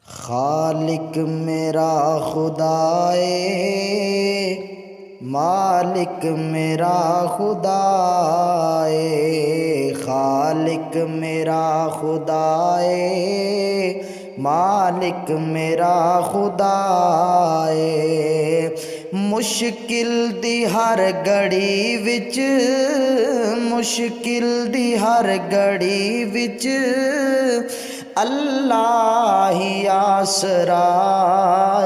خالق میرا خدا ہے، مالک میرا خدا ہے، خالق میرا خدا ہے، مالک میرا خدا ہے۔ مشکل دی ہر گھڑی وچ، مشکل دی ہر گھڑی وچ اللہ ہی آسرا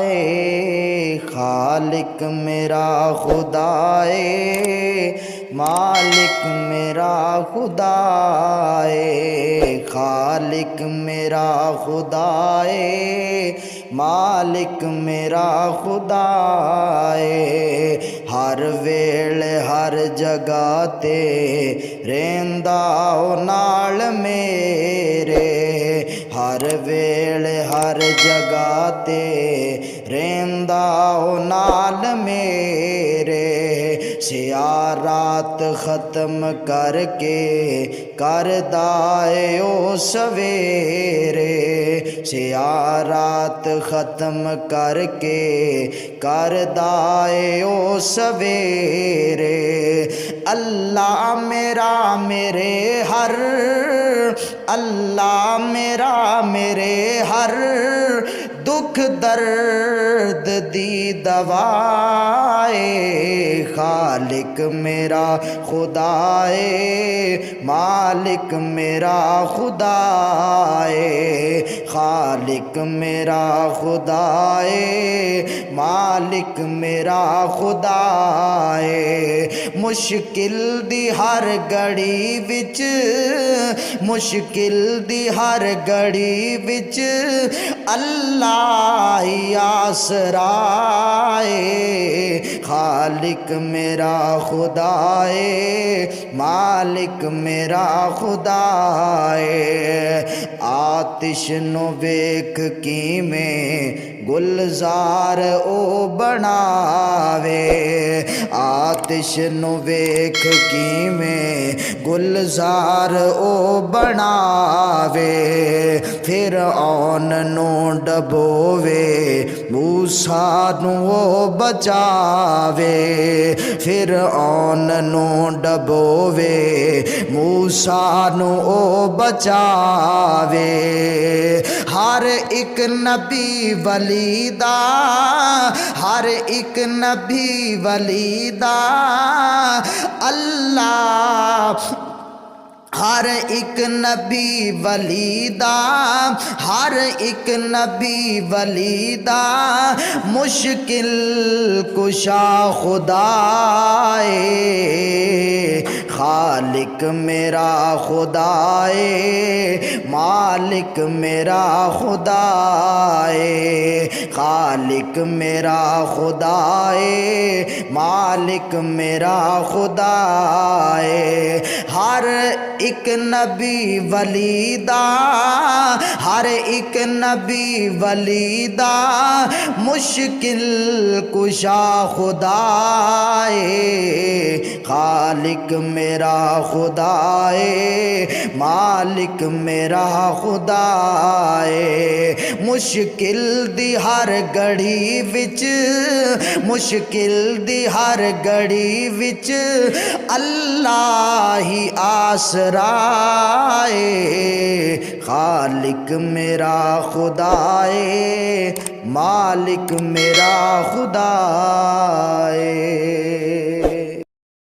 ہے۔ خالق میرا خدا ہے، مالک میرا خدا ہے، خالق میرا خدا ہے، مالک میرا خدا ہے۔ ہر ویلے ہر جگہ تے رہندا او نال میرے، ہر ویلے ہر جگہ تے رہندا او نال میرے۔ سیاہ رات ختم کر کے کردا اے او سویرے، سیاہ رات ختم کر کے کردا اے او سویرے۔ اللہ میرا میرے ہر، اللہ میرا میرے ہر دکھ درد دی دوا ہے۔ خالق میرا خدا ہے، مالک میرا خدا ہے، خالق میرا خدا ہے، مالک میرا خدا ہے۔ مشکل دی ہر گھڑی وچ، مشکل دی ہر گھڑی وچ اللہ ہی آسرا ہے۔ خالق میرا خدا ہے، مالک میرا خدا ہے۔ آتش نو ویکھ کیویں گلزار او بناوے، آتش نو ویکھ کیویں گلزار او بناوے۔ فرعون نو ڈبووے، موسیٰ نو او بچاوے، فرعون نو ڈبووے، موسیٰ نو او بچاوے۔ ہر ایک نبی ولی دا، ہر ایک نبی ولی دا اللہ، ہر ایک نبی ولی دا، ہر ایک نبی ولی دا مشکل کشا خدا ہے۔ خالق میرا خدا ہے، مالک میرا خدا ہے، خالق میرا خدا ہے، مالک میرا خدا ہے۔ ہر ایک نبی ولی دا، ہر ایک نبی ولی دا مشکل کشا خدا ہے۔ خالق میرا خدا ہے، مالک میرا خدا ہے۔ مشکل دی ہر گھڑی وچ، مشکل دی ہر گھڑی وچ اللہ ہی آسرا ہے۔ خالق میرا خدا ہے، مالک میرا خدا ہے۔